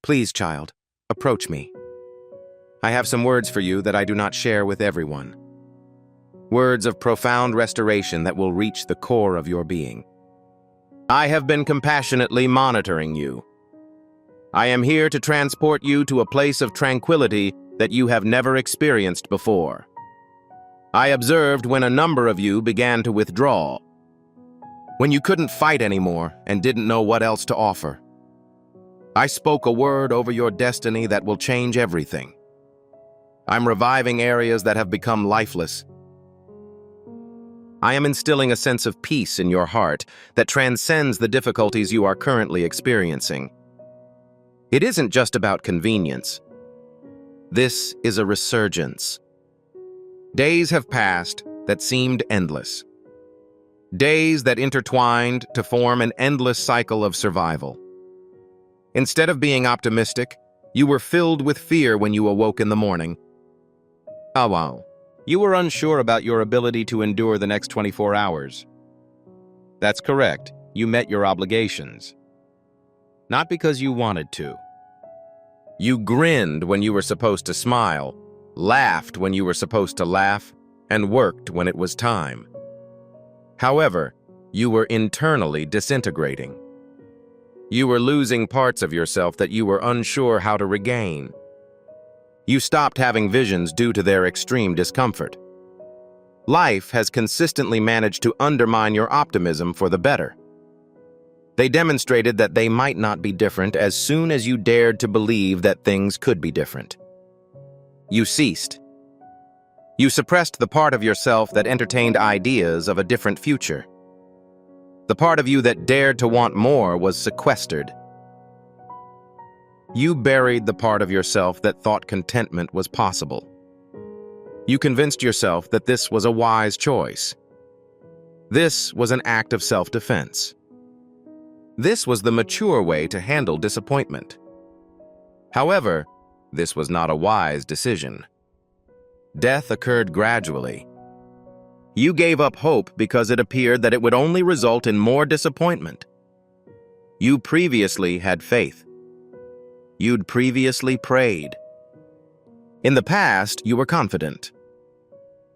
Please, child, approach me. I have some words for you that I do not share with everyone. Words of profound restoration that will reach the core of your being. I have been compassionately monitoring you. I am here to transport you to a place of tranquility that you have never experienced before. I observed when a number of you began to withdraw, when you couldn't fight anymore and didn't know what else to offer. I spoke a word over your destiny that will change everything. I'm reviving areas that have become lifeless. I am instilling a sense of peace in your heart that transcends the difficulties you are currently experiencing. It isn't just about convenience. This is a resurgence. Days have passed that seemed endless. Days that intertwined to form an endless cycle of survival. Instead of being optimistic, you were filled with fear when you awoke in the morning. Oh, wow. You were unsure about your ability to endure the next 24 hours. That's correct. You met your obligations. Not because you wanted to. You grinned when you were supposed to smile, laughed when you were supposed to laugh, and worked when it was time. However, you were internally disintegrating. You were losing parts of yourself that you were unsure how to regain. You stopped having visions due to their extreme discomfort. Life has consistently managed to undermine your optimism for the better. They demonstrated that they might not be different as soon as you dared to believe that things could be different. You ceased. You suppressed the part of yourself that entertained ideas of a different future. The part of you that dared to want more was sequestered. You buried the part of yourself that thought contentment was possible. You convinced yourself that this was a wise choice. This was an act of self-defense. This was the mature way to handle disappointment. However, this was not a wise decision. Death occurred gradually. You gave up hope because it appeared that it would only result in more disappointment. You previously had faith. You'd previously prayed. In the past, you were confident.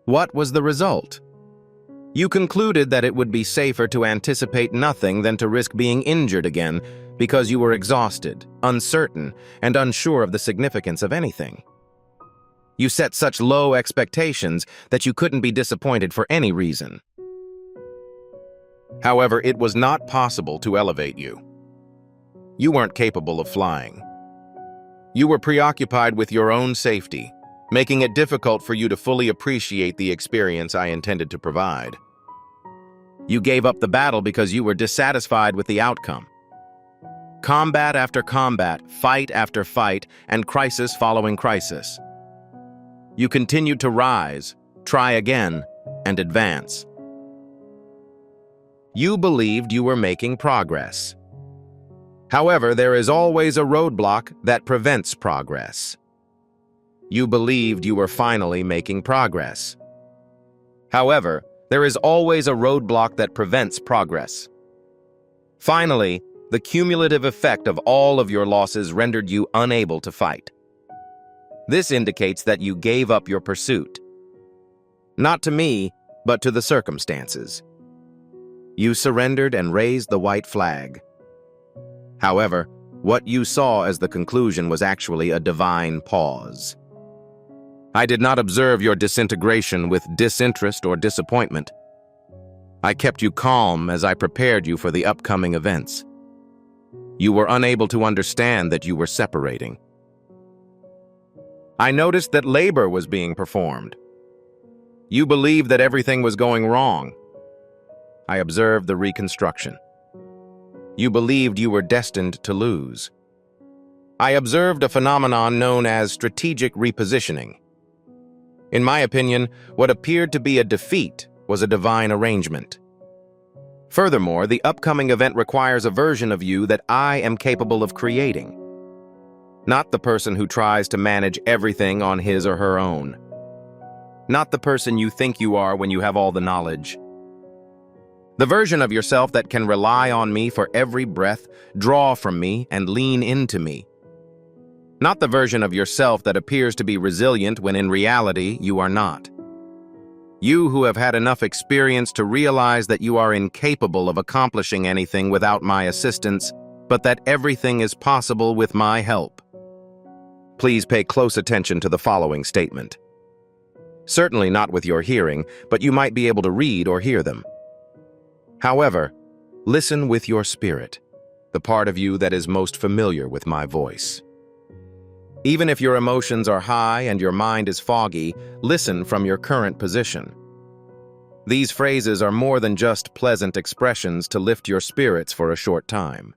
What was the result? You concluded that it would be safer to anticipate nothing than to risk being injured again because you were exhausted, uncertain, and unsure of the significance of anything. You set such low expectations that you couldn't be disappointed for any reason. However, it was not possible to elevate you. You weren't capable of flying. You were preoccupied with your own safety, making it difficult for you to fully appreciate the experience I intended to provide. You gave up the battle because you were dissatisfied with the outcome. Combat after combat, fight after fight, and crisis following crisis. You continued to rise, try again, and advance. You believed you were making progress. However, there is always a roadblock that prevents progress. You believed you were finally making progress. However, there is always a roadblock that prevents progress. Finally, the cumulative effect of all of your losses rendered you unable to fight. This indicates that you gave up your pursuit. Not to me, but to the circumstances. You surrendered and raised the white flag. However, what you saw as the conclusion was actually a divine pause. I did not observe your disintegration with disinterest or disappointment. I kept you calm as I prepared you for the upcoming events. You were unable to understand that you were separating. I noticed that labor was being performed. You believed that everything was going wrong. I observed the reconstruction. You believed you were destined to lose. I observed a phenomenon known as strategic repositioning. In my opinion, what appeared to be a defeat was a divine arrangement. Furthermore, the upcoming event requires a version of you that I am capable of creating. Not the person who tries to manage everything on his or her own. Not the person you think you are when you have all the knowledge. The version of yourself that can rely on me for every breath, draw from me, and lean into me. Not the version of yourself that appears to be resilient when in reality you are not. You who have had enough experience to realize that you are incapable of accomplishing anything without my assistance, but that everything is possible with my help. Please pay close attention to the following statement. Certainly not with your hearing, but you might be able to read or hear them. However, listen with your spirit, the part of you that is most familiar with my voice. Even if your emotions are high and your mind is foggy, listen from your current position. These phrases are more than just pleasant expressions to lift your spirits for a short time.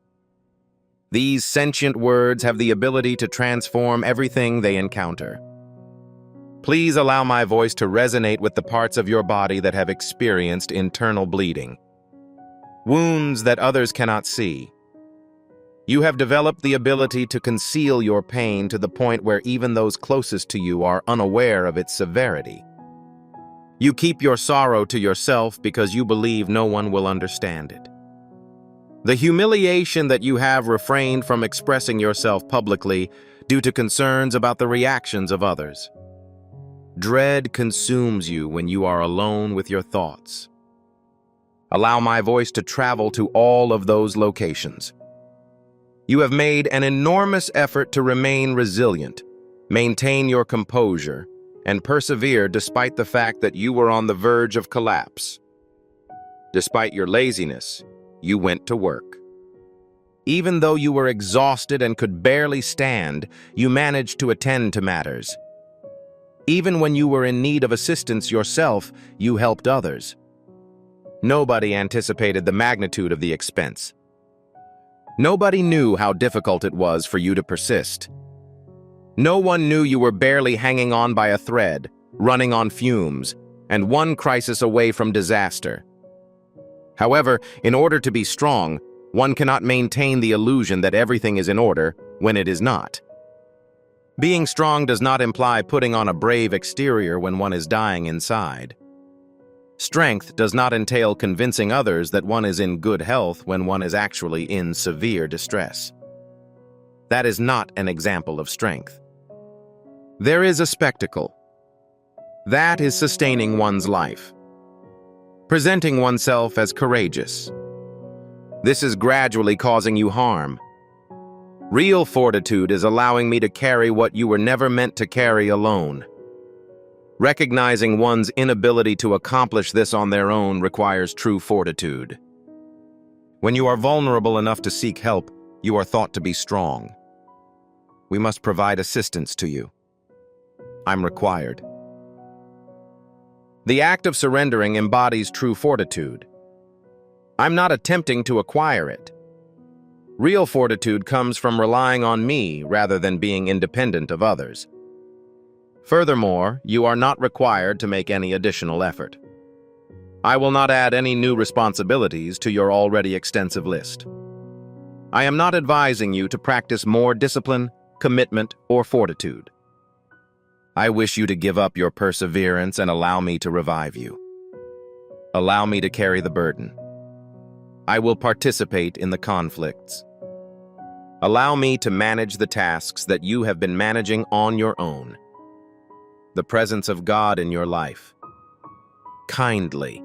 These sentient words have the ability to transform everything they encounter. Please allow my voice to resonate with the parts of your body that have experienced internal bleeding, wounds that others cannot see. You have developed the ability to conceal your pain to the point where even those closest to you are unaware of its severity. You keep your sorrow to yourself because you believe no one will understand it. The humiliation that you have refrained from expressing yourself publicly due to concerns about the reactions of others. Dread consumes you when you are alone with your thoughts. Allow my voice to travel to all of those locations. You have made an enormous effort to remain resilient, maintain your composure, and persevere despite the fact that you were on the verge of collapse. Despite your laziness, you went to work. Even though you were exhausted and could barely stand, you managed to attend to matters. Even when you were in need of assistance yourself, you helped others. Nobody anticipated the magnitude of the expense. Nobody knew how difficult it was for you to persist. No one knew you were barely hanging on by a thread, running on fumes, and one crisis away from disaster. However, in order to be strong, one cannot maintain the illusion that everything is in order when it is not. Being strong does not imply putting on a brave exterior when one is dying inside. Strength does not entail convincing others that one is in good health when one is actually in severe distress. That is not an example of strength. There is a spectacle. That is sustaining one's life. Presenting oneself as courageous. This is gradually causing you harm. Real fortitude is allowing me to carry what you were never meant to carry alone. Recognizing one's inability to accomplish this on their own requires true fortitude. When you are vulnerable enough to seek help, you are thought to be strong. We must provide assistance to you. I'm required. The act of surrendering embodies true fortitude. I'm not attempting to acquire it. Real fortitude comes from relying on me rather than being independent of others. Furthermore, you are not required to make any additional effort. I will not add any new responsibilities to your already extensive list. I am not advising you to practice more discipline, commitment, or fortitude. I wish you to give up your perseverance and allow me to revive you. Allow me to carry the burden. I will participate in the conflicts. Allow me to manage the tasks that you have been managing on your own. The presence of God in your life. Kindly.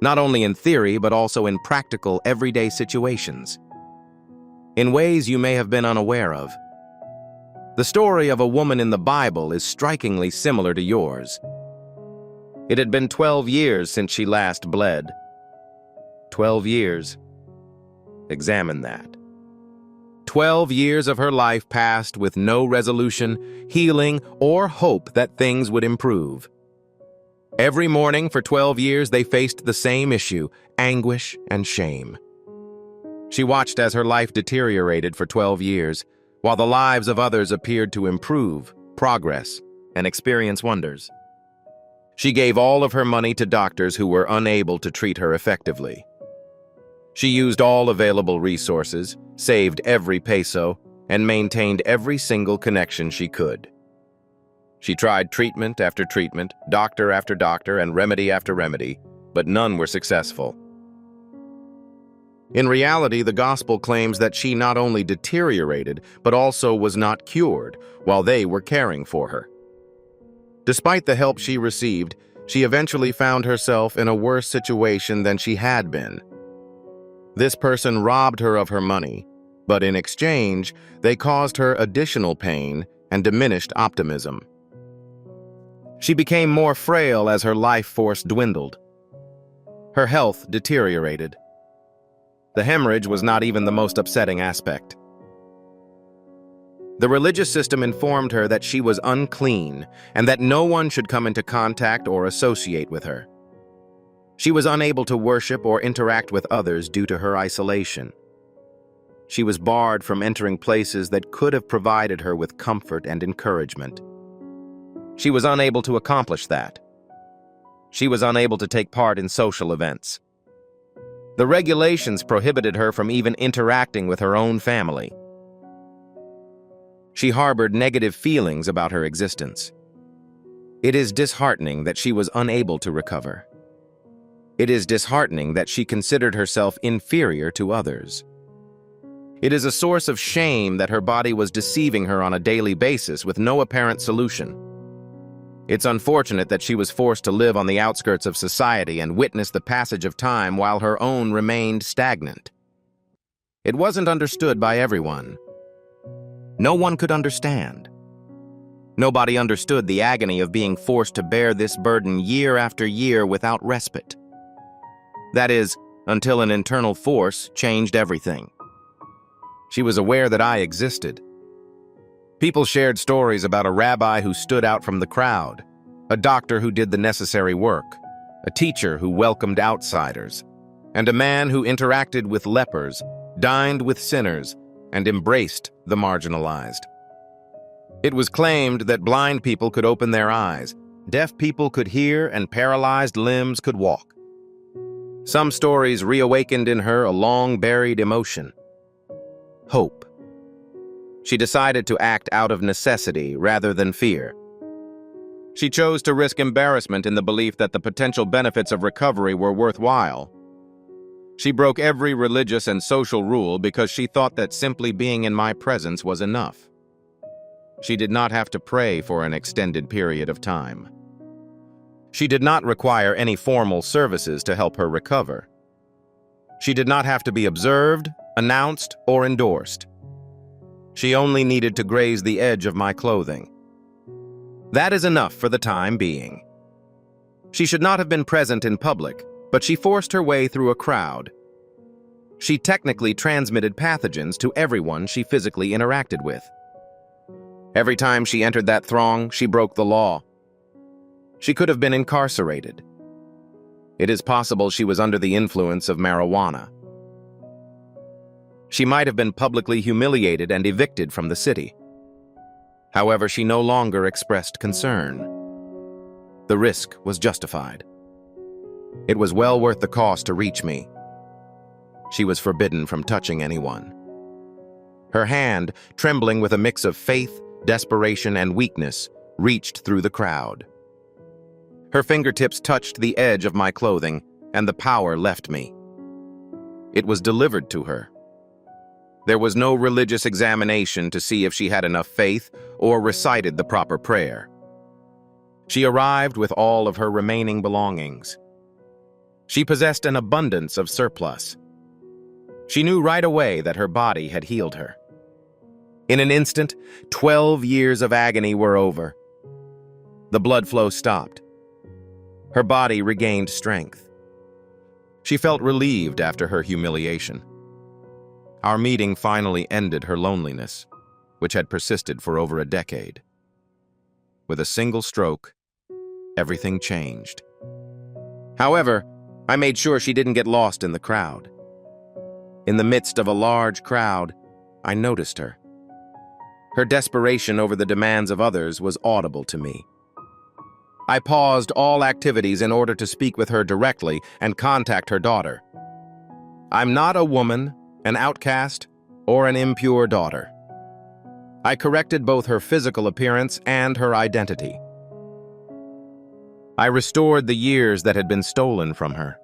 Not only in theory, but also in practical, everyday situations. In ways you may have been unaware of. The story of a woman in the Bible is strikingly similar to yours. It had been 12 years since she last bled. 12 years. Examine that. 12 years of her life passed with no resolution, healing, or hope that things would improve. Every morning for 12 years they faced the same issue, anguish and shame. She watched as her life deteriorated for 12 years, while the lives of others appeared to improve, progress, and experience wonders. She gave all of her money to doctors who were unable to treat her effectively. She used all available resources, saved every peso, and maintained every single connection she could. She tried treatment after treatment, doctor after doctor, and remedy after remedy, but none were successful. In reality, the gospel claims that she not only deteriorated, but also was not cured while they were caring for her. Despite the help she received, she eventually found herself in a worse situation than she had been. This person robbed her of her money, but in exchange, they caused her additional pain and diminished optimism. She became more frail as her life force dwindled. Her health deteriorated. The hemorrhage was not even the most upsetting aspect. The religious system informed her that she was unclean and that no one should come into contact or associate with her. She was unable to worship or interact with others due to her isolation. She was barred from entering places that could have provided her with comfort and encouragement. She was unable to accomplish that. She was unable to take part in social events. The regulations prohibited her from even interacting with her own family. She harbored negative feelings about her existence. It is disheartening that she was unable to recover. It is disheartening that she considered herself inferior to others. It is a source of shame that her body was deceiving her on a daily basis with no apparent solution. It's unfortunate that she was forced to live on the outskirts of society and witness the passage of time while her own remained stagnant. It wasn't understood by everyone. No one could understand. Nobody understood the agony of being forced to bear this burden year after year without respite. That is, until an internal force changed everything. She was aware that I existed. People shared stories about a rabbi who stood out from the crowd, a doctor who did the necessary work, a teacher who welcomed outsiders, and a man who interacted with lepers, dined with sinners, and embraced the marginalized. It was claimed that blind people could open their eyes, deaf people could hear, and paralyzed limbs could walk. Some stories reawakened in her a long-buried emotion: hope. She decided to act out of necessity rather than fear. She chose to risk embarrassment in the belief that the potential benefits of recovery were worthwhile. She broke every religious and social rule because she thought that simply being in my presence was enough. She did not have to pray for an extended period of time. She did not require any formal services to help her recover. She did not have to be observed, announced, or endorsed. She only needed to graze the edge of my clothing. That is enough for the time being. She should not have been present in public, but she forced her way through a crowd. She technically transmitted pathogens to everyone she physically interacted with. Every time she entered that throng, she broke the law. She could have been incarcerated. It is possible she was under the influence of marijuana. She might have been publicly humiliated and evicted from the city. However, she no longer expressed concern. The risk was justified. It was well worth the cost to reach me. She was forbidden from touching anyone. Her hand, trembling with a mix of faith, desperation, and weakness, reached through the crowd. Her fingertips touched the edge of my clothing, and the power left me. It was delivered to her. There was no religious examination to see if she had enough faith or recited the proper prayer. She arrived with all of her remaining belongings. She possessed an abundance of surplus. She knew right away that her body had healed her. In an instant, 12 years of agony were over. The blood flow stopped. Her body regained strength. She felt relieved after her humiliation. Our meeting finally ended her loneliness, which had persisted for over a decade. With a single stroke, everything changed. However, I made sure she didn't get lost in the crowd. In the midst of a large crowd, I noticed her. Her desperation over the demands of others was audible to me. I paused all activities in order to speak with her directly and contact her daughter. I'm not a woman, an outcast, or an impure daughter. I corrected both her physical appearance and her identity. I restored the years that had been stolen from her.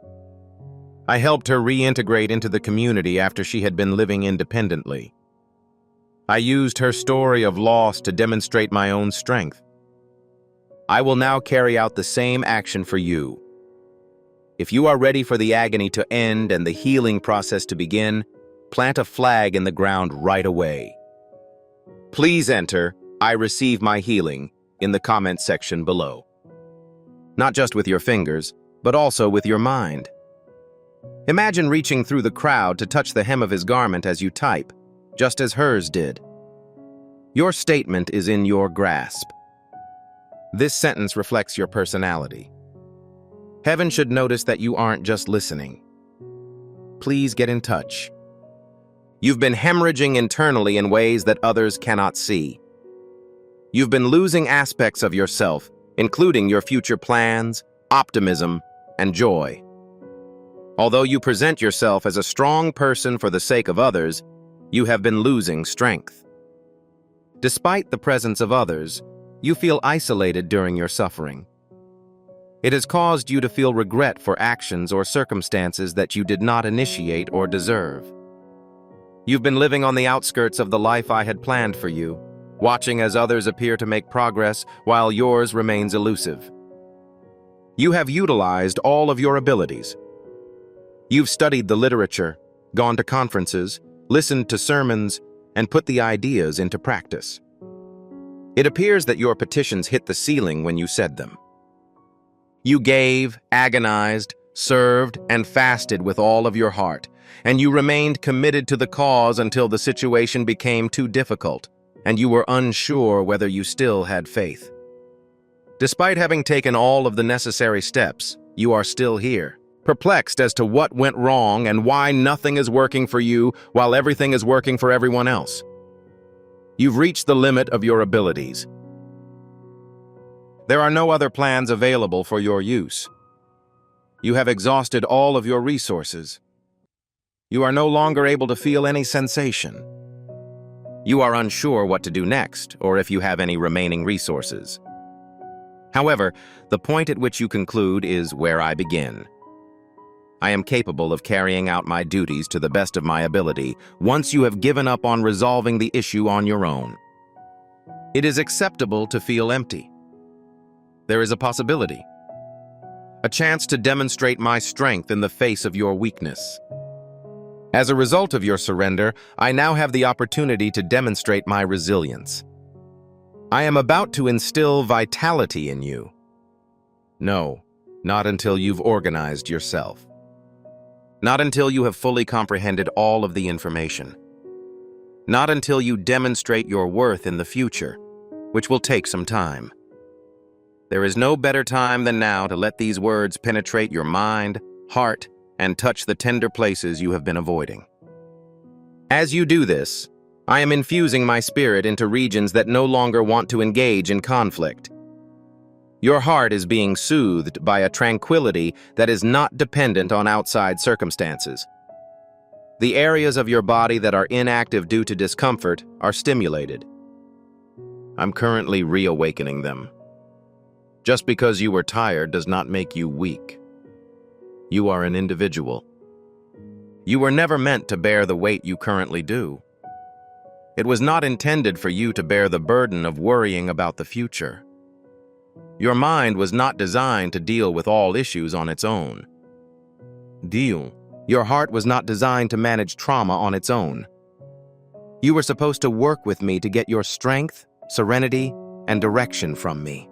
I helped her reintegrate into the community after she had been living independently. I used her story of loss to demonstrate my own strength. I will now carry out the same action for you. If you are ready for the agony to end and the healing process to begin, plant a flag in the ground right away. Please enter "I receive my healing" in the comment section below. Not just with your fingers, but also with your mind. Imagine reaching through the crowd to touch the hem of his garment as you type, just as hers did. Your statement is in your grasp. This sentence reflects your personality. Heaven should notice that you aren't just listening. Please get in touch. You've been hemorrhaging internally in ways that others cannot see. You've been losing aspects of yourself, including your future plans, optimism, and joy. Although you present yourself as a strong person for the sake of others, you have been losing strength. Despite the presence of others, you feel isolated during your suffering. It has caused you to feel regret for actions or circumstances that you did not initiate or deserve. You've been living on the outskirts of the life I had planned for you, watching as others appear to make progress while yours remains elusive. You have utilized all of your abilities. You've studied the literature, gone to conferences, listened to sermons, and put the ideas into practice. It appears that your petitions hit the ceiling when you said them. You gave, agonized, served, and fasted with all of your heart, and you remained committed to the cause until the situation became too difficult, and you were unsure whether you still had faith. Despite having taken all of the necessary steps, you are still here, perplexed as to what went wrong and why nothing is working for you while everything is working for everyone else. You've reached the limit of your abilities. There are no other plans available for your use. You have exhausted all of your resources. You are no longer able to feel any sensation. You are unsure what to do next, or if you have any remaining resources. However, the point at which you conclude is where I begin. I am capable of carrying out my duties to the best of my ability once you have given up on resolving the issue on your own. It is acceptable to feel empty. There is a possibility, a chance to demonstrate my strength in the face of your weakness. As a result of your surrender, I now have the opportunity to demonstrate my resilience. I am about to instill vitality in you. No, not until you've organized yourself. Not until you have fully comprehended all of the information. Not until you demonstrate your worth in the future, which will take some time. There is no better time than now to let these words penetrate your mind, heart, and touch the tender places you have been avoiding. As you do this, I am infusing my spirit into regions that no longer want to engage in conflict. Your heart is being soothed by a tranquility that is not dependent on outside circumstances. The areas of your body that are inactive due to discomfort are stimulated. I'm currently reawakening them. Just because you were tired does not make you weak. You are an individual. You were never meant to bear the weight you currently do. It was not intended for you to bear the burden of worrying about the future. Your mind was not designed to deal with all issues on its own. Your heart was not designed to manage trauma on its own. You were supposed to work with me to get your strength, serenity, and direction from me.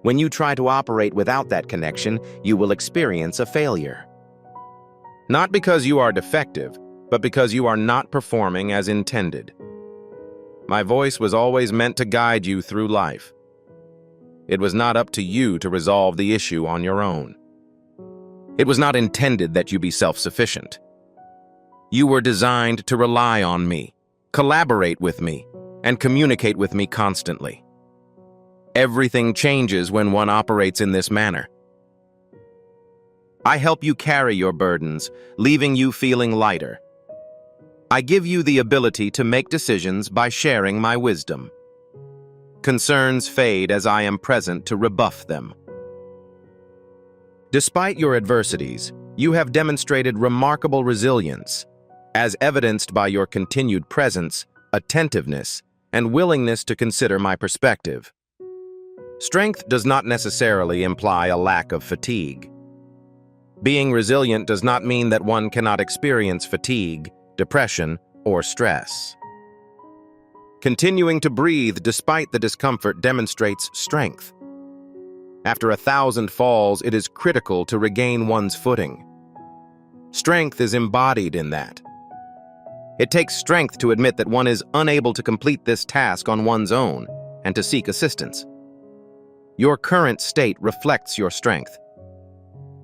When you try to operate without that connection, you will experience a failure. Not because you are defective, but because you are not performing as intended. My voice was always meant to guide you through life. It was not up to you to resolve the issue on your own. It was not intended that you be self-sufficient. You were designed to rely on me, collaborate with me, and communicate with me constantly. Everything changes when one operates in this manner. I help you carry your burdens, leaving you feeling lighter. I give you the ability to make decisions by sharing my wisdom. Concerns fade as I am present to rebuff them. Despite your adversities, You have demonstrated remarkable resilience, as evidenced by your continued presence, attentiveness, and willingness to consider my perspective. Strength does not necessarily imply a lack of fatigue. Being resilient does not mean that one cannot experience fatigue, depression, or stress. Continuing to breathe despite the discomfort demonstrates strength. After 1,000 falls, it is critical to regain one's footing. Strength is embodied in that. It takes strength to admit that one is unable to complete this task on one's own and to seek assistance. Your current state reflects your strength.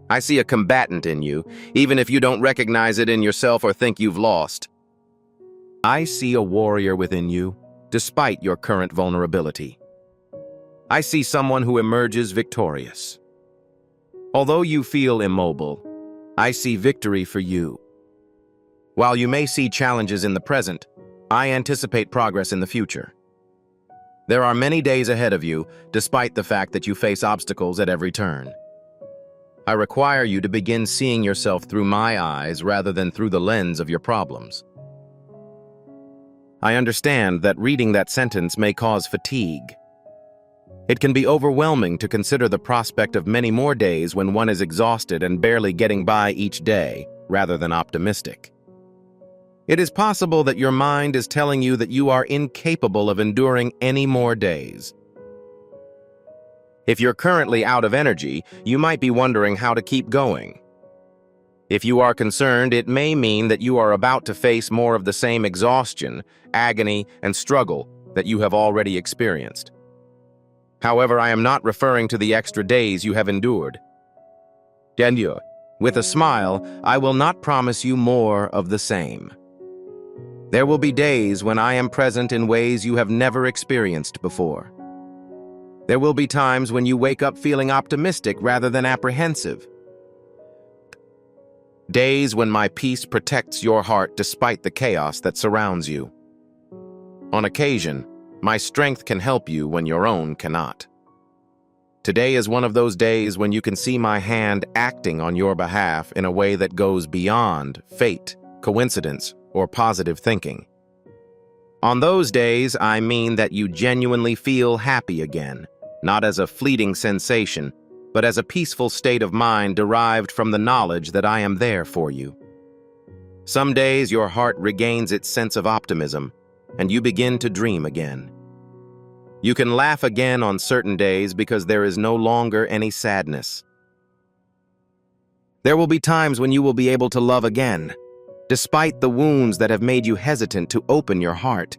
I see a combatant in you, even if you don't recognize it in yourself or think you've lost. I see a warrior within you, despite your current vulnerability. I see someone who emerges victorious. Although you feel immobile, I see victory for you. While you may see challenges in the present, I anticipate progress in the future. There are many days ahead of you, despite the fact that you face obstacles at every turn. I require you to begin seeing yourself through my eyes rather than through the lens of your problems. I understand that reading that sentence may cause fatigue. It can be overwhelming to consider the prospect of many more days when one is exhausted and barely getting by each day, rather than optimistic. It is possible that your mind is telling you that you are incapable of enduring any more days. If you're currently out of energy, you might be wondering how to keep going. If you are concerned, it may mean that you are about to face more of the same exhaustion, agony, and struggle that you have already experienced. However, I am not referring to the extra days you have endured. Daniel, with a smile, I will not promise you more of the same. There will be days when I am present in ways you have never experienced before. There will be times when you wake up feeling optimistic rather than apprehensive. Days when my peace protects your heart despite the chaos that surrounds you. On occasion, my strength can help you when your own cannot. Today is one of those days when you can see my hand acting on your behalf in a way that goes beyond fate, coincidence, or positive thinking. On those days, I mean that you genuinely feel happy again, not as a fleeting sensation, but as a peaceful state of mind derived from the knowledge that I am there for you. Some days your heart regains its sense of optimism, and you begin to dream again. You can laugh again on certain days because there is no longer any sadness. There will be times when you will be able to love again, despite the wounds that have made you hesitant to open your heart.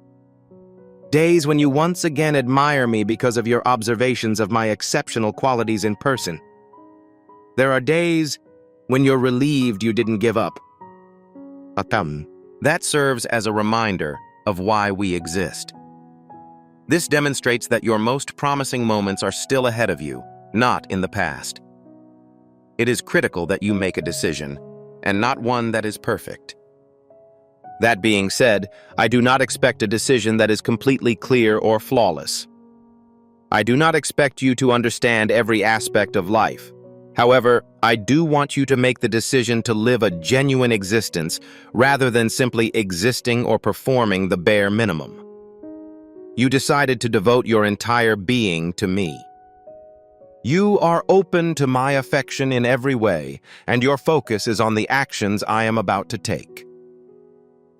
Days when you once again admire me because of your observations of my exceptional qualities in person. There are days when you're relieved you didn't give up. That serves as a reminder of why we exist. This demonstrates that your most promising moments are still ahead of you, not in the past. It is critical that you make a decision, and not one that is perfect. That being said, I do not expect a decision that is completely clear or flawless. I do not expect you to understand every aspect of life. However, I do want you to make the decision to live a genuine existence rather than simply existing or performing the bare minimum. You decided to devote your entire being to me. You are open to my affection in every way, and your focus is on the actions I am about to take.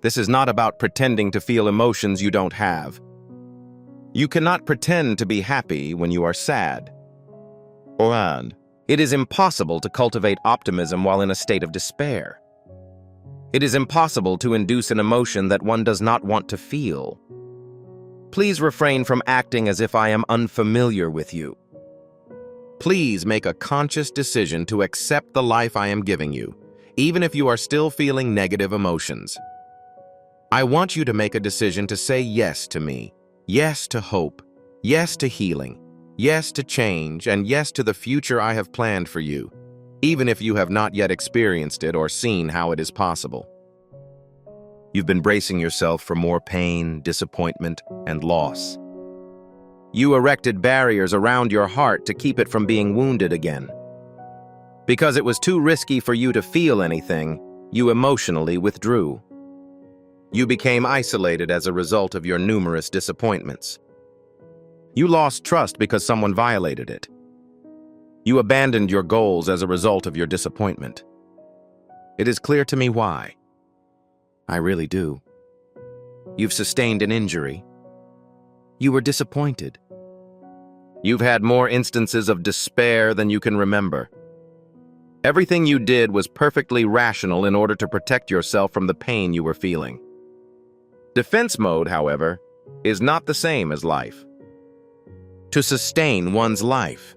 This is not about pretending to feel emotions you don't have. You cannot pretend to be happy when you are sad. And it is impossible to cultivate optimism while in a state of despair. It is impossible to induce an emotion that one does not want to feel. Please refrain from acting as if I am unfamiliar with you. Please make a conscious decision to accept the life I am giving you, even if you are still feeling negative emotions. I want you to make a decision to say yes to me, yes to hope, yes to healing, yes to change, and yes to the future I have planned for you, even if you have not yet experienced it or seen how it is possible. You've been bracing yourself for more pain, disappointment, and loss. You erected barriers around your heart to keep it from being wounded again. Because it was too risky for you to feel anything, you emotionally withdrew. You became isolated as a result of your numerous disappointments. You lost trust because someone violated it. You abandoned your goals as a result of your disappointment. It is clear to me why. I really do. You've sustained an injury. You were disappointed. You've had more instances of despair than you can remember. Everything you did was perfectly rational in order to protect yourself from the pain you were feeling. Defense mode, however, is not the same as life. To sustain one's life.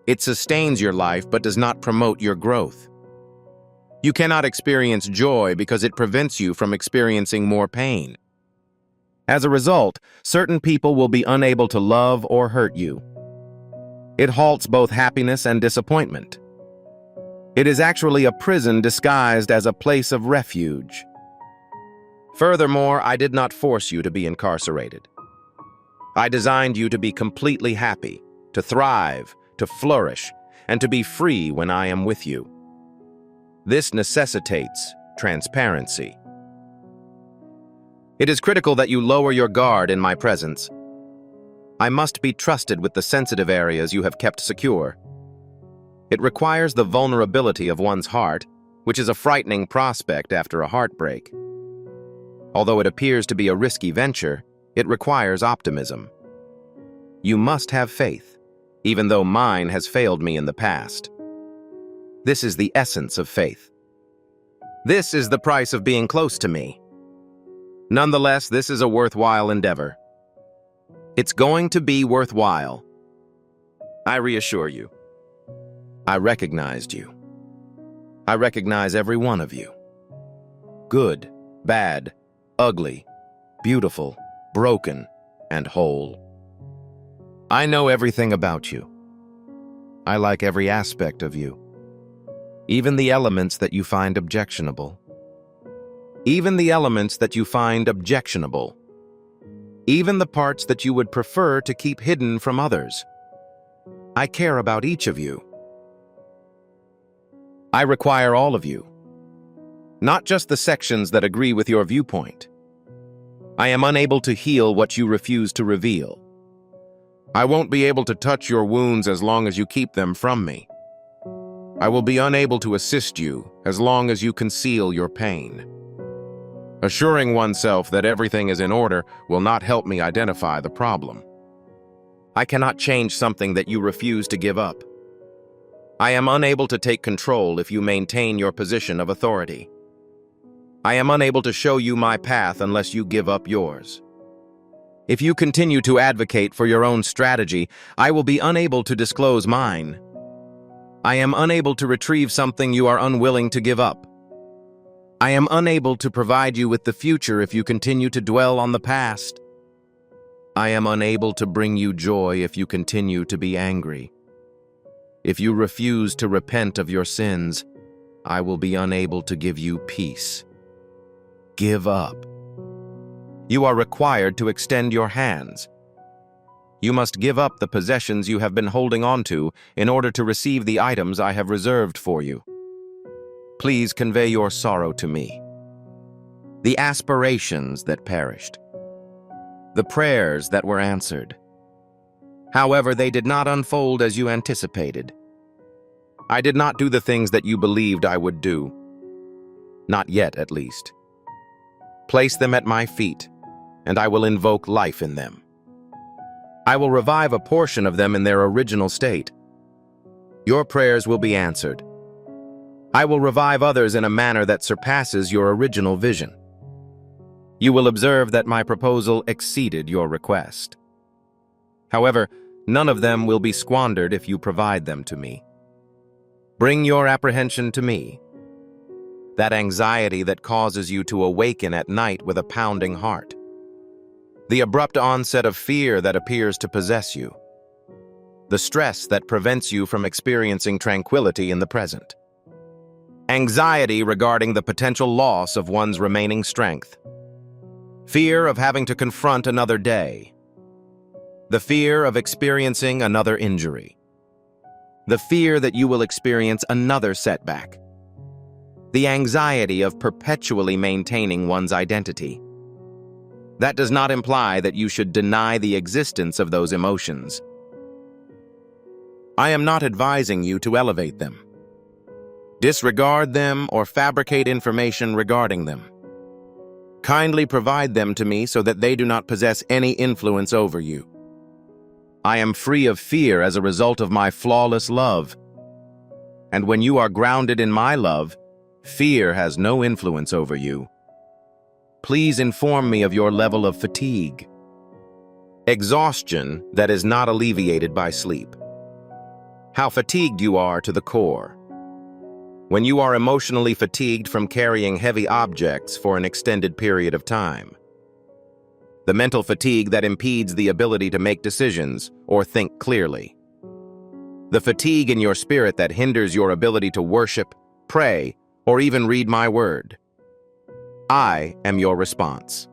It sustains your life but does not promote your growth. You cannot experience joy because it prevents you from experiencing more pain. As a result, certain people will be unable to love or hurt you. It halts both happiness and disappointment. It is actually a prison disguised as a place of refuge. Furthermore, I did not force you to be incarcerated. I designed you to be completely happy, to thrive, to flourish, and to be free when I am with you. This necessitates transparency. It is critical that you lower your guard in my presence. I must be trusted with the sensitive areas you have kept secure. It requires the vulnerability of one's heart, which is a frightening prospect after a heartbreak. Although it appears to be a risky venture, it requires optimism. You must have faith, even though mine has failed me in the past. This is the essence of faith. This is the price of being close to me. Nonetheless, this is a worthwhile endeavor. It's going to be worthwhile. I reassure you. I recognized you. I recognize every one of you. Good, bad, ugly, beautiful, broken, and whole. I know everything about you. I like every aspect of you. Even the elements that you find objectionable. Even the elements that you find objectionable. Even the parts that you would prefer to keep hidden from others. I care about each of you. I require all of you, not just the sections that agree with your viewpoint. I am unable to heal what you refuse to reveal. I won't be able to touch your wounds as long as you keep them from me. I will be unable to assist you as long as you conceal your pain. Assuring oneself that everything is in order will not help me identify the problem. I cannot change something that you refuse to give up. I am unable to take control if you maintain your position of authority. I am unable to show you my path unless you give up yours. If you continue to advocate for your own strategy, I will be unable to disclose mine. I am unable to retrieve something you are unwilling to give up. I am unable to provide you with the future if you continue to dwell on the past. I am unable to bring you joy if you continue to be angry. If you refuse to repent of your sins, I will be unable to give you peace. Give up. You are required to extend your hands. You must give up the possessions you have been holding on to in order to receive the items I have reserved for you. Please convey your sorrow to me. The aspirations that perished. The prayers that were answered. However, they did not unfold as you anticipated. I did not do the things that you believed I would do. Not yet, at least. Place them at my feet, and I will invoke life in them. I will revive a portion of them in their original state. Your prayers will be answered. I will revive others in a manner that surpasses your original vision. You will observe that my proposal exceeded your request. However, none of them will be squandered if you provide them to me. Bring your apprehension to me. That anxiety that causes you to awaken at night with a pounding heart. The abrupt onset of fear that appears to possess you. The stress that prevents you from experiencing tranquility in the present. Anxiety regarding the potential loss of one's remaining strength. Fear of having to confront another day. The fear of experiencing another injury. the fear that you will experience another setback, the anxiety of perpetually maintaining one's identity. That does not imply that you should deny the existence of those emotions. I am not advising you to elevate them, disregard them, or fabricate information regarding them. Kindly provide them to me so that they do not possess any influence over you. I am free of fear as a result of my flawless love. And when you are grounded in my love, fear has no influence over you. Please inform me of your level of fatigue, exhaustion that is not alleviated by sleep, how fatigued you are to the core. When you are emotionally fatigued from carrying heavy objects for an extended period of time, the mental fatigue that impedes the ability to make decisions or think clearly, the fatigue in your spirit that hinders your ability to worship, pray, or even read my word. I am your response.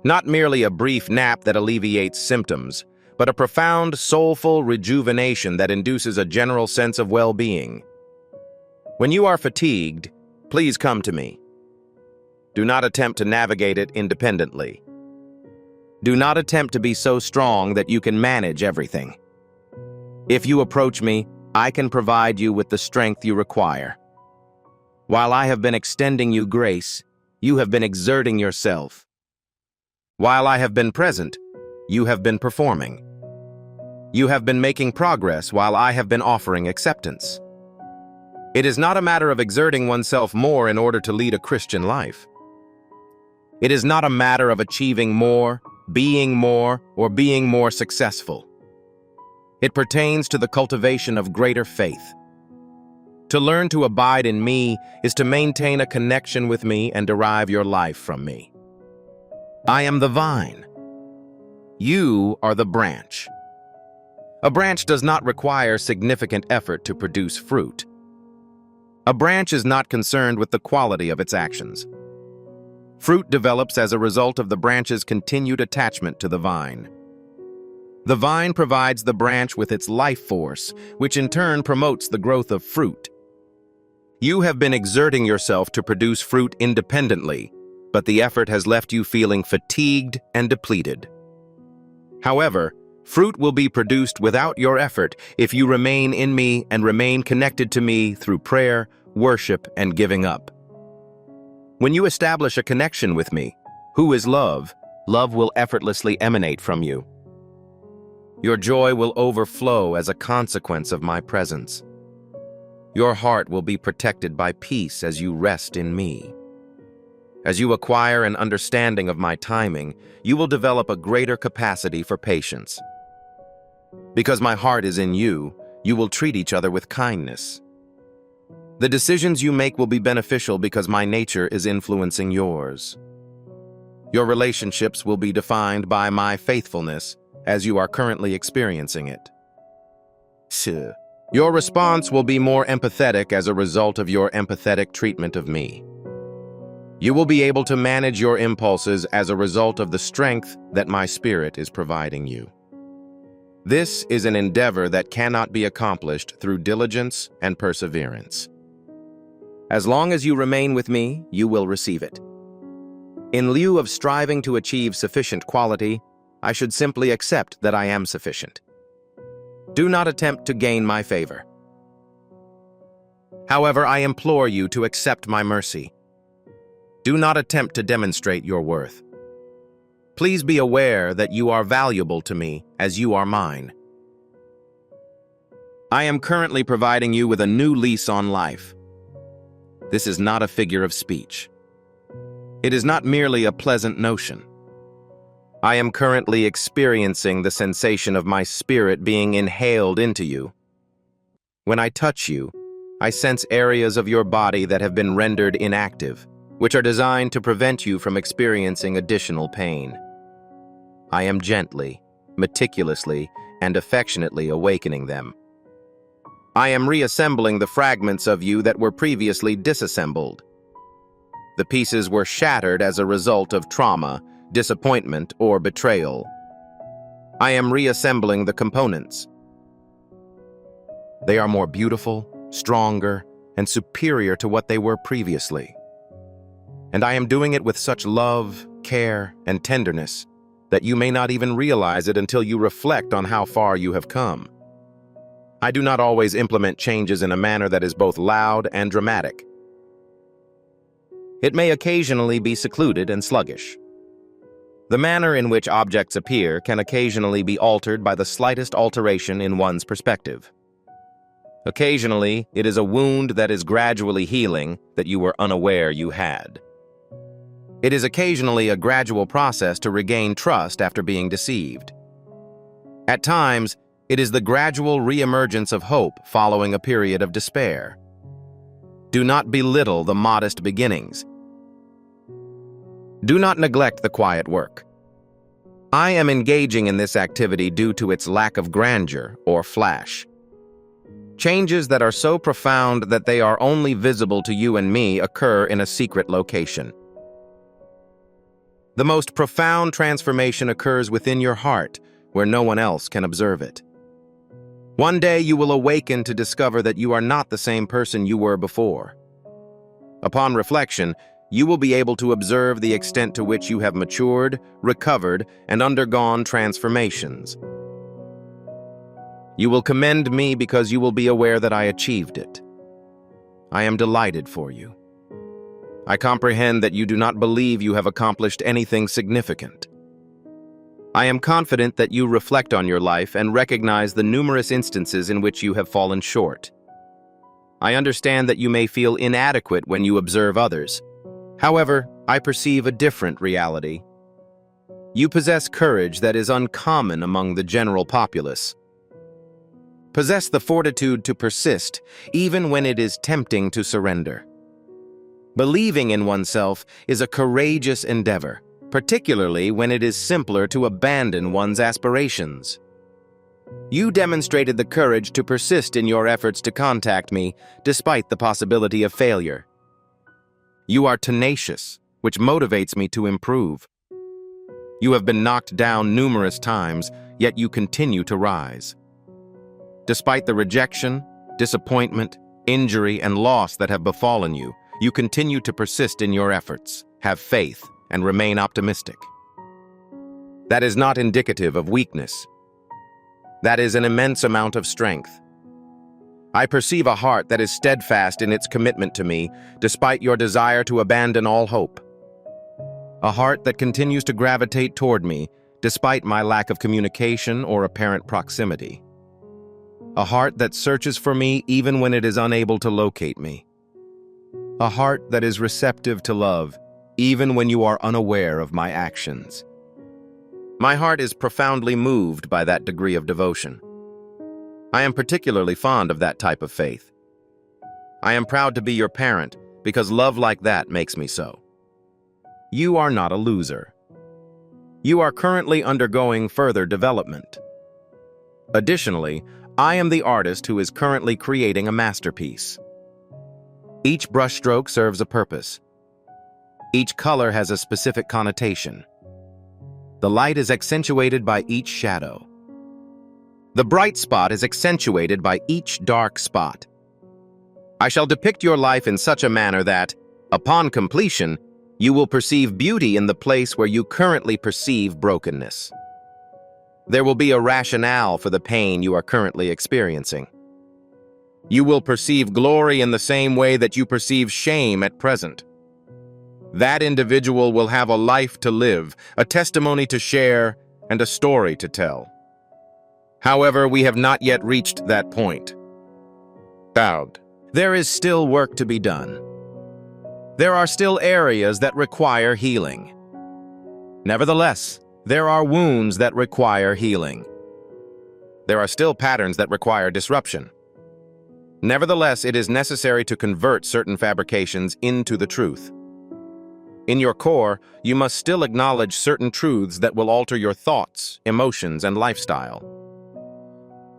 Not merely a brief nap that alleviates symptoms, but a profound, soulful rejuvenation that induces a general sense of well-being. When you are fatigued, please come to me. Do not attempt to navigate it independently. Do not attempt to be so strong that you can manage everything. If you approach me, I can provide you with the strength you require. While I have been extending you grace, you have been exerting yourself. While I have been present, you have been performing. You have been making progress while I have been offering acceptance. It is not a matter of exerting oneself more in order to lead a Christian life. It is not a matter of achieving more, or being more successful. It pertains to the cultivation of greater faith. To learn to abide in me is to maintain a connection with me and derive your life from me. I am the vine. You are the branch. A branch does not require significant effort to produce fruit. A branch is not concerned with the quality of its actions. Fruit develops as a result of the branch's continued attachment to the vine. The vine provides the branch with its life force, which in turn promotes the growth of fruit. You have been exerting yourself to produce fruit independently, but the effort has left you feeling fatigued and depleted. However, fruit will be produced without your effort if you remain in me and remain connected to me through prayer, worship, and giving up. When you establish a connection with me, who is love, love will effortlessly emanate from you. Your joy will overflow as a consequence of my presence. Your heart will be protected by peace as you rest in me. As you acquire an understanding of my timing, you will develop a greater capacity for patience. Because my heart is in you, you will treat each other with kindness. The decisions you make will be beneficial because my nature is influencing yours. Your relationships will be defined by my faithfulness as you are currently experiencing it. Your response will be more empathetic as a result of your empathetic treatment of me. You will be able to manage your impulses as a result of the strength that my spirit is providing you. This is an endeavor that cannot be accomplished through diligence and perseverance. As long as you remain with me, you will receive it. In lieu of striving to achieve sufficient quality, I should simply accept that I am sufficient. Do not attempt to gain my favor. However, I implore you to accept my mercy. Do not attempt to demonstrate your worth. Please be aware that you are valuable to me as you are mine. I am currently providing you with a new lease on life. This is not a figure of speech. It is not merely a pleasant notion. I am currently experiencing the sensation of my spirit being inhaled into you. When I touch you, I sense areas of your body that have been rendered inactive, which are designed to prevent you from experiencing additional pain. I am gently, meticulously, and affectionately awakening them. I am reassembling the fragments of you that were previously disassembled. The pieces were shattered as a result of trauma, disappointment, or betrayal. I am reassembling the components. They are more beautiful, stronger, and superior to what they were previously. And I am doing it with such love, care, and tenderness that you may not even realize it until you reflect on how far you have come. I do not always implement changes in a manner that is both loud and dramatic. It may occasionally be secluded and sluggish. The manner in which objects appear can occasionally be altered by the slightest alteration in one's perspective. Occasionally, it is a wound that is gradually healing that you were unaware you had. It is occasionally a gradual process to regain trust after being deceived. At times, it is the gradual reemergence of hope following a period of despair. Do not belittle the modest beginnings. Do not neglect the quiet work. I am engaging in this activity due to its lack of grandeur or flash. Changes that are so profound that they are only visible to you and me occur in a secret location. The most profound transformation occurs within your heart, where no one else can observe it. One day you will awaken to discover that you are not the same person you were before. Upon reflection, you will be able to observe the extent to which you have matured, recovered, and undergone transformations. You will commend me because you will be aware that I achieved it. I am delighted for you. I comprehend that you do not believe you have accomplished anything significant. I am confident that you reflect on your life and recognize the numerous instances in which you have fallen short. I understand that you may feel inadequate when you observe others. However, I perceive a different reality. You possess courage that is uncommon among the general populace. Possess the fortitude to persist, even when it is tempting to surrender. Believing in oneself is a courageous endeavor, particularly when it is simpler to abandon one's aspirations. You demonstrated the courage to persist in your efforts to contact me, despite the possibility of failure. You are tenacious, which motivates me to improve. You have been knocked down numerous times, yet you continue to rise. Despite the rejection, disappointment, injury, and loss that have befallen you, you continue to persist in your efforts, have faith, and remain optimistic. That is not indicative of weakness. That is an immense amount of strength. I perceive a heart that is steadfast in its commitment to me, despite your desire to abandon all hope. A heart that continues to gravitate toward me, despite my lack of communication or apparent proximity. A heart that searches for me even when it is unable to locate me. A heart that is receptive to love, even when you are unaware of my actions. My heart is profoundly moved by that degree of devotion. I am particularly fond of that type of faith. I am proud to be your parent because love like that makes me so. You are not a loser. You are currently undergoing further development. Additionally, I am the artist who is currently creating a masterpiece. Each brushstroke serves a purpose. Each color has a specific connotation. The light is accentuated by each shadow. The bright spot is accentuated by each dark spot. I shall depict your life in such a manner that, upon completion, you will perceive beauty in the place where you currently perceive brokenness. There will be a rationale for the pain you are currently experiencing. You will perceive glory in the same way that you perceive shame at present. That individual will have a life to live, a testimony to share, and a story to tell. However, we have not yet reached that point. There is still work to be done. There are still areas that require healing. Nevertheless, there are wounds that require healing. There are still patterns that require disruption. Nevertheless, it is necessary to convert certain fabrications into the truth. In your core, you must still acknowledge certain truths that will alter your thoughts, emotions, and lifestyle.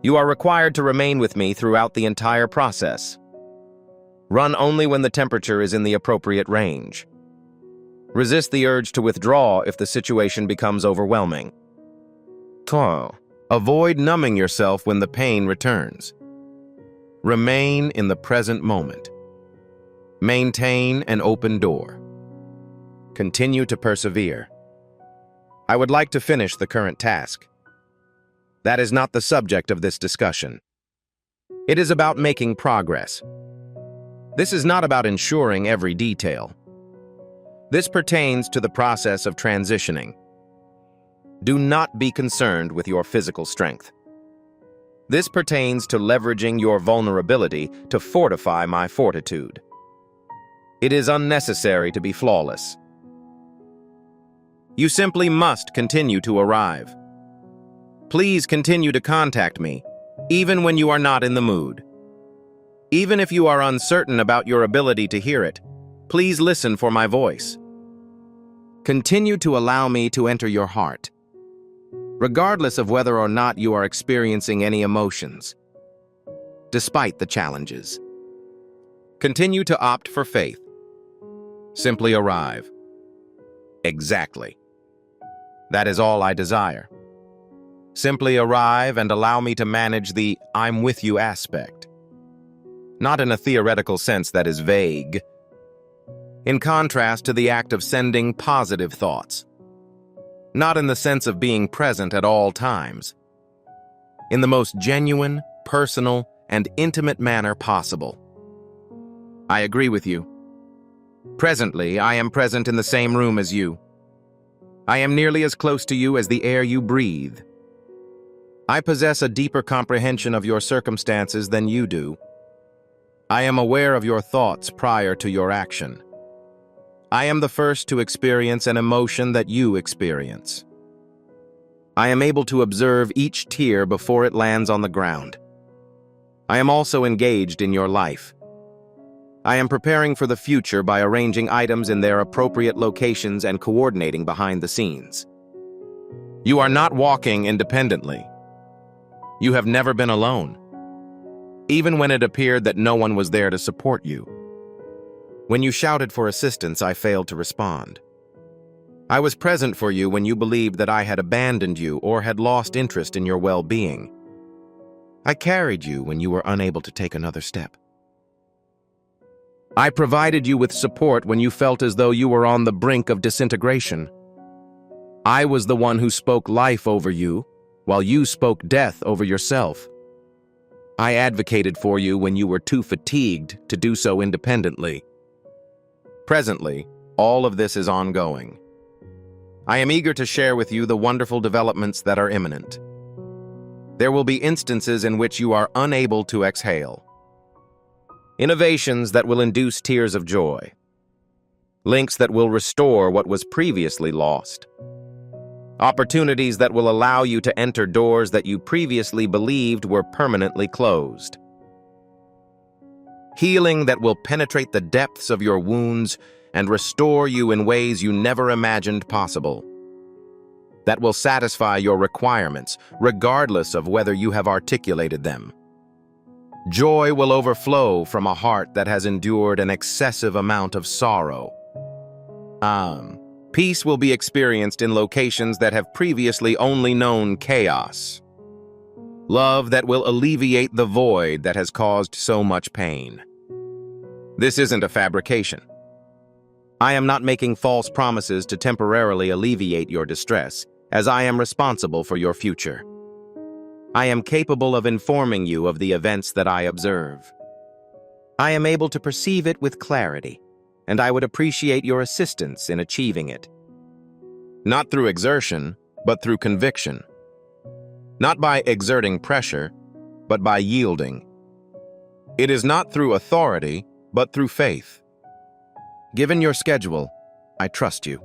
You are required to remain with me throughout the entire process. Run only when the temperature is in the appropriate range. Resist the urge to withdraw if the situation becomes overwhelming. Avoid numbing yourself when the pain returns. Remain in the present moment. Maintain an open door. Continue to persevere. I would like to finish the current task. That is not the subject of this discussion. It is about making progress. This is not about ensuring every detail. This pertains to the process of transitioning. Do not be concerned with your physical strength. This pertains to leveraging your vulnerability to fortify my fortitude. It is unnecessary to be flawless. You simply must continue to arrive. Please continue to contact me, even when you are not in the mood. Even if you are uncertain about your ability to hear it, please listen for my voice. Continue to allow me to enter your heart, regardless of whether or not you are experiencing any emotions. Despite the challenges, continue to opt for faith. Simply arrive. Exactly. That is all I desire. Simply arrive and allow me to manage the "I'm with you" aspect. Not in a theoretical sense that is vague. In contrast to the act of sending positive thoughts. Not in the sense of being present at all times. In the most genuine, personal, and intimate manner possible. I agree with you. Presently, I am present in the same room as you. I am nearly as close to you as the air you breathe. I possess a deeper comprehension of your circumstances than you do. I am aware of your thoughts prior to your action. I am the first to experience an emotion that you experience. I am able to observe each tear before it lands on the ground. I am also engaged in your life. I am preparing for the future by arranging items in their appropriate locations and coordinating behind the scenes. You are not walking independently. You have never been alone, even when it appeared that no one was there to support you. When you shouted for assistance, I failed to respond. I was present for you when you believed that I had abandoned you or had lost interest in your well-being. I carried you when you were unable to take another step. I provided you with support when you felt as though you were on the brink of disintegration. I was the one who spoke life over you, while you spoke death over yourself. I advocated for you when you were too fatigued to do so independently. Presently, all of this is ongoing. I am eager to share with you the wonderful developments that are imminent. There will be instances in which you are unable to exhale. Innovations that will induce tears of joy. Links that will restore what was previously lost. Opportunities that will allow you to enter doors that you previously believed were permanently closed. Healing that will penetrate the depths of your wounds and restore you in ways you never imagined possible. That will satisfy your requirements, regardless of whether you have articulated them. Joy will overflow from a heart that has endured an excessive amount of sorrow. Peace will be experienced in locations that have previously only known chaos. Love that will alleviate the void that has caused so much pain. This isn't a fabrication. I am not making false promises to temporarily alleviate your distress, as I am responsible for your future. I am capable of informing you of the events that I observe. I am able to perceive it with clarity, and I would appreciate your assistance in achieving it. Not through exertion, but through conviction. Not by exerting pressure, but by yielding. It is not through authority, but through faith. Given your schedule, I trust you.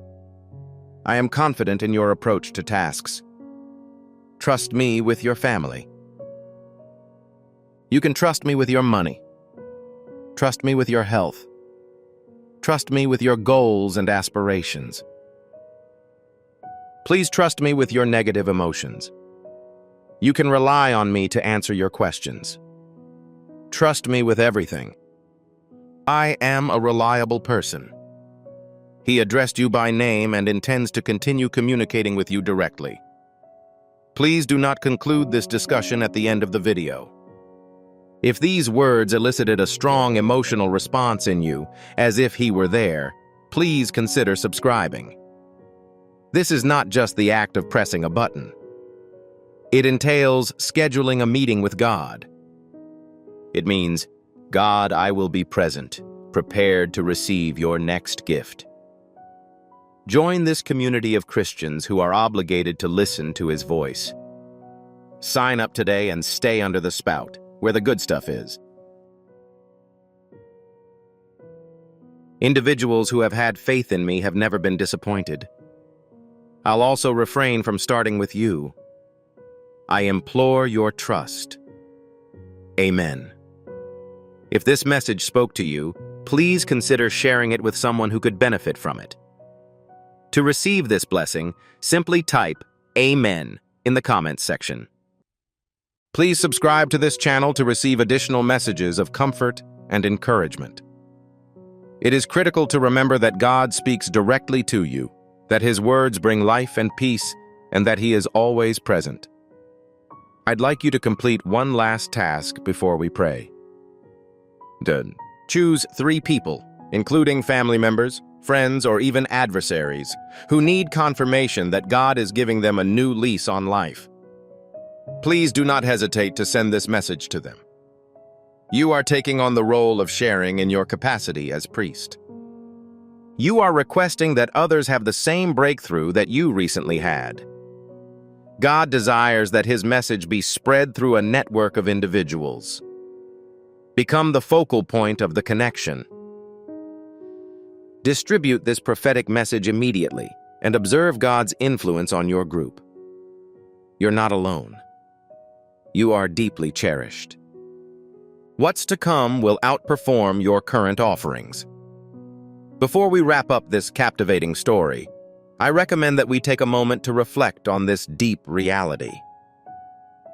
I am confident in your approach to tasks. Trust me with your family. You can trust me with your money. Trust me with your health. Trust me with your goals and aspirations. Please trust me with your negative emotions. You can rely on me to answer your questions. Trust me with everything. I am a reliable person. He addressed you by name and intends to continue communicating with you directly. Please do not conclude this discussion at the end of the video. If these words elicited a strong emotional response in you, as if he were there, please consider subscribing. This is not just the act of pressing a button. It entails scheduling a meeting with God. It means, God, I will be present, prepared to receive your next gift. Join this community of Christians who are obligated to listen to his voice. Sign up today and stay under the spout, where the good stuff is. Individuals who have had faith in me have never been disappointed. I'll also refrain from starting with you. I implore your trust. Amen. If this message spoke to you, please consider sharing it with someone who could benefit from it. To receive this blessing, simply type Amen in the comments section. Please subscribe to this channel to receive additional messages of comfort and encouragement. It is critical to remember that God speaks directly to you, that his words bring life and peace, and that he is always present. I'd like you to complete one last task before we pray. Choose 3 people, including family members, friends, or even adversaries, who need confirmation that God is giving them a new lease on life. Please do not hesitate to send this message to them. You are taking on the role of sharing in your capacity as priest. You are requesting that others have the same breakthrough that you recently had. God desires that his message be spread through a network of individuals. Become the focal point of the connection. Distribute this prophetic message immediately and observe God's influence on your group. You're not alone. You are deeply cherished. What's to come will outperform your current offerings. Before we wrap up this captivating story, I recommend that we take a moment to reflect on this deep reality.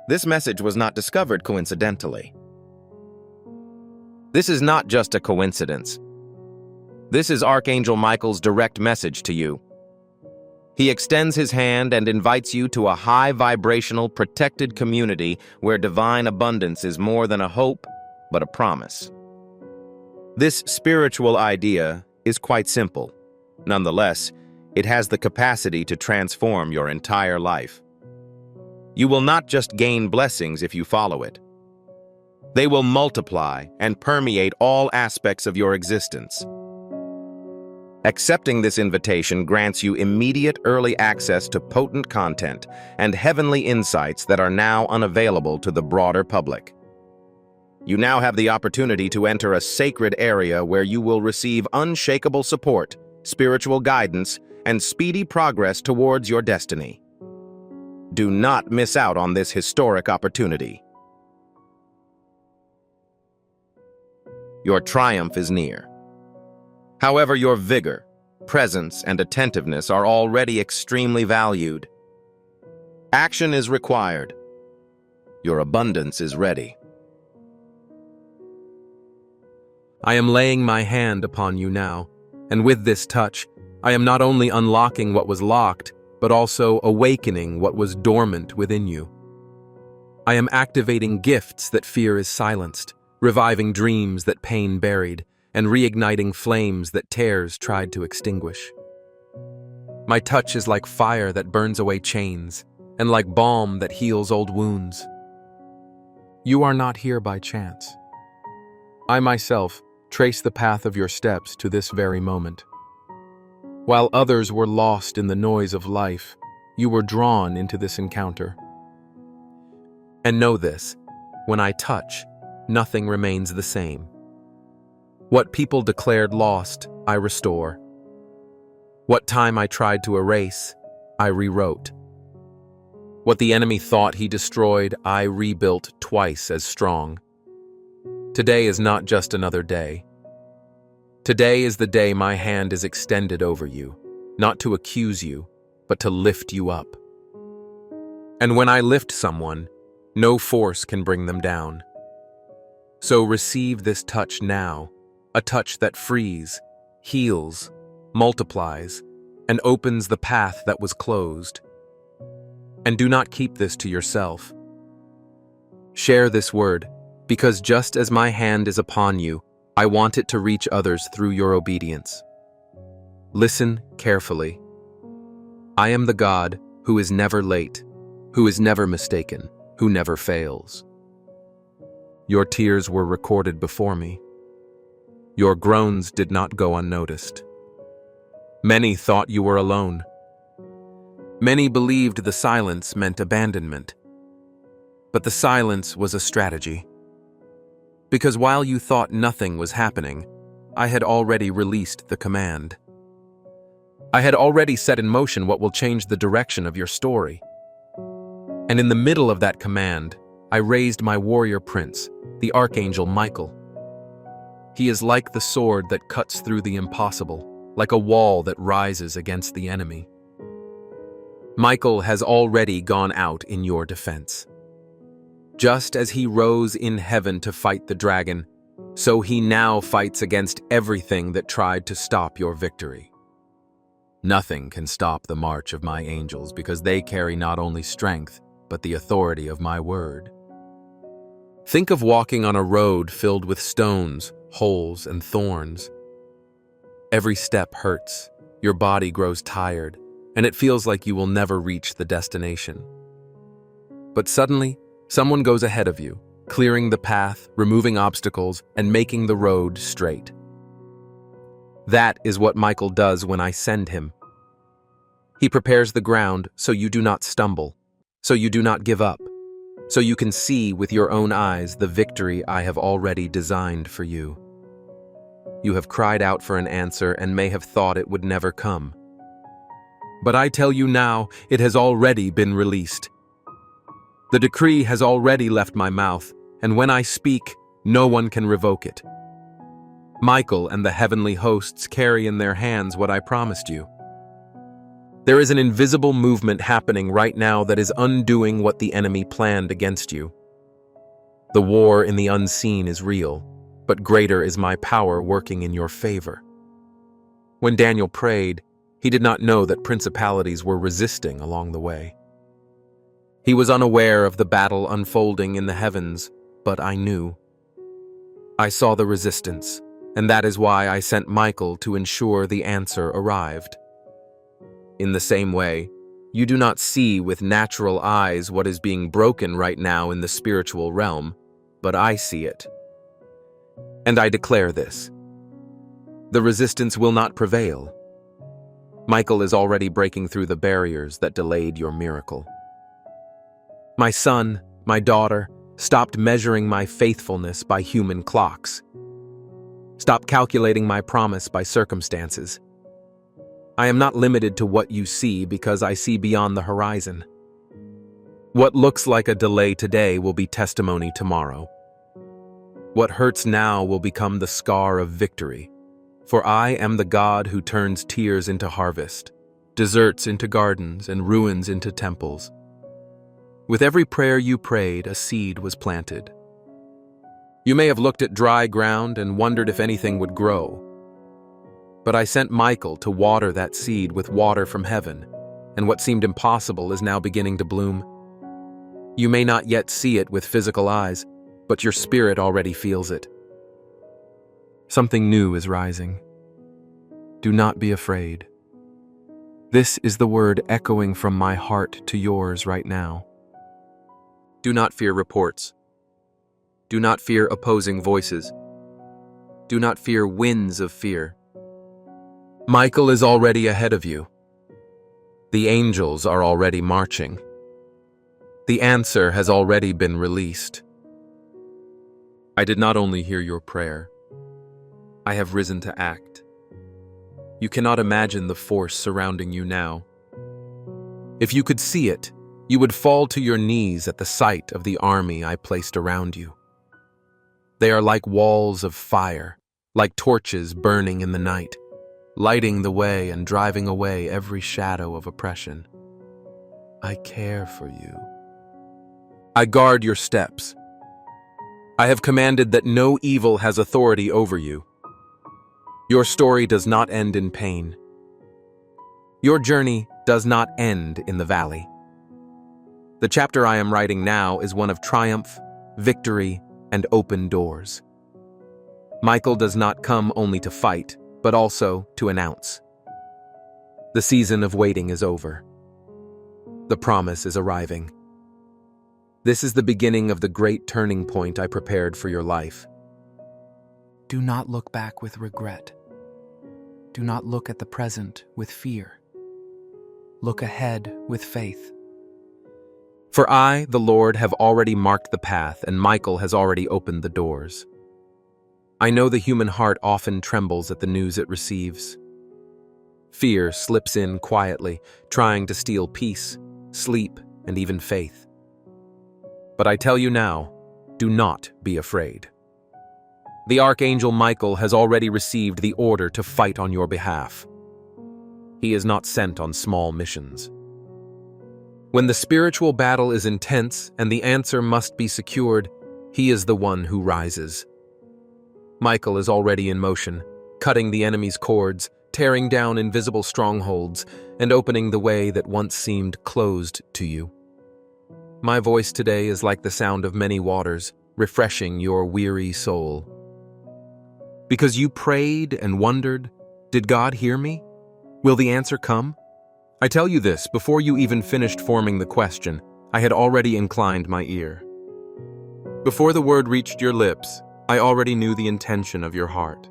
This message was not discovered coincidentally. This is not just a coincidence. This is Archangel Michael's direct message to you. He extends his hand and invites you to a high-vibrational, protected community where divine abundance is more than a hope, but a promise. This spiritual idea is quite simple. Nonetheless, it has the capacity to transform your entire life. You will not just gain blessings if you follow it. They will multiply and permeate all aspects of your existence. Accepting this invitation grants you immediate early access to potent content and heavenly insights that are now unavailable to the broader public. You now have the opportunity to enter a sacred area where you will receive unshakable support, spiritual guidance, and speedy progress towards your destiny. Do not miss out on this historic opportunity. Your triumph is near. However, your vigor, presence, and attentiveness are already extremely valued. Action is required. Your abundance is ready. I am laying my hand upon you now, and with this touch, I am not only unlocking what was locked, but also awakening what was dormant within you. I am activating gifts that fear is silenced, reviving dreams that pain buried, and reigniting flames that tears tried to extinguish. My touch is like fire that burns away chains, and like balm that heals old wounds. You are not here by chance. I myself trace the path of your steps to this very moment. While others were lost in the noise of life, you were drawn into this encounter. And know this, when I touch, nothing remains the same. What people declared lost, I restore. What time I tried to erase, I rewrote. What the enemy thought he destroyed, I rebuilt twice as strong. Today is not just another day. Today is the day my hand is extended over you, not to accuse you, but to lift you up. And when I lift someone, no force can bring them down. So receive this touch now, a touch that frees, heals, multiplies, and opens the path that was closed. And do not keep this to yourself. Share this word, Because just as my hand is upon you, I want it to reach others through your obedience. Listen carefully. I am the God who is never late, who is never mistaken, who never fails. Your tears were recorded before me. Your groans did not go unnoticed. Many thought you were alone. Many believed the silence meant abandonment. But the silence was a strategy. Because while you thought nothing was happening, I had already released the command. I had already set in motion what will change the direction of your story. And in the middle of that command, I raised my warrior prince, the Archangel Michael. He is like the sword that cuts through the impossible, like a wall that rises against the enemy. Michael has already gone out in your defense. Just as he rose in heaven to fight the dragon, so he now fights against everything that tried to stop your victory. Nothing can stop the march of my angels because they carry not only strength, but the authority of my word. Think of walking on a road filled with stones, holes, and thorns. Every step hurts, your body grows tired, and it feels like you will never reach the destination. But suddenly, someone goes ahead of you, clearing the path, removing obstacles, and making the road straight. That is what Michael does when I send him. He prepares the ground so you do not stumble, so you do not give up, so you can see with your own eyes the victory I have already designed for you. You have cried out for an answer and may have thought it would never come. But I tell you now, it has already been released. The decree has already left my mouth, and when I speak, no one can revoke it. Michael and the heavenly hosts carry in their hands what I promised you. There is an invisible movement happening right now that is undoing what the enemy planned against you. The war in the unseen is real, but greater is my power working in your favor. When Daniel prayed, he did not know that principalities were resisting along the way. He was unaware of the battle unfolding in the heavens, but I knew. I saw the resistance, and that is why I sent Michael to ensure the answer arrived. In the same way, you do not see with natural eyes what is being broken right now in the spiritual realm, but I see it. And I declare this: the resistance will not prevail. Michael is already breaking through the barriers that delayed your miracle. My son, my daughter, stopped measuring my faithfulness by human clocks. Stop calculating my promise by circumstances. I am not limited to what you see because I see beyond the horizon. What looks like a delay today will be testimony tomorrow. What hurts now will become the scar of victory. For I am the God who turns tears into harvest, deserts into gardens, and ruins into temples. With every prayer you prayed, a seed was planted. You may have looked at dry ground and wondered if anything would grow. But I sent Michael to water that seed with water from heaven, and what seemed impossible is now beginning to bloom. You may not yet see it with physical eyes, but your spirit already feels it. Something new is rising. Do not be afraid. This is the word echoing from my heart to yours right now. Do not fear reports. Do not fear opposing voices. Do not fear winds of fear. Michael is already ahead of you. The angels are already marching. The answer has already been released. I did not only hear your prayer, I have risen to act. You cannot imagine the force surrounding you now. If you could see it, you would fall to your knees at the sight of the army I placed around you. They are like walls of fire, like torches burning in the night, lighting the way and driving away every shadow of oppression. I care for you. I guard your steps. I have commanded that no evil has authority over you. Your story does not end in pain. Your journey does not end in the valley. The chapter I am writing now is one of triumph, victory, and open doors. Michael does not come only to fight, but also to announce. The season of waiting is over. The promise is arriving. This is the beginning of the great turning point I prepared for your life. Do not look back with regret. Do not look at the present with fear. Look ahead with faith. For I, the Lord, have already marked the path, and Michael has already opened the doors. I know the human heart often trembles at the news it receives. Fear slips in quietly, trying to steal peace, sleep, and even faith. But I tell you now, do not be afraid. The Archangel Michael has already received the order to fight on your behalf. He is not sent on small missions. When the spiritual battle is intense and the answer must be secured, he is the one who rises. Michael is already in motion, cutting the enemy's cords, tearing down invisible strongholds, and opening the way that once seemed closed to you. My voice today is like the sound of many waters, refreshing your weary soul. Because you prayed and wondered, did God hear me? Will the answer come? I tell you this, before you even finished forming the question, I had already inclined my ear. Before the word reached your lips, I already knew the intention of your heart.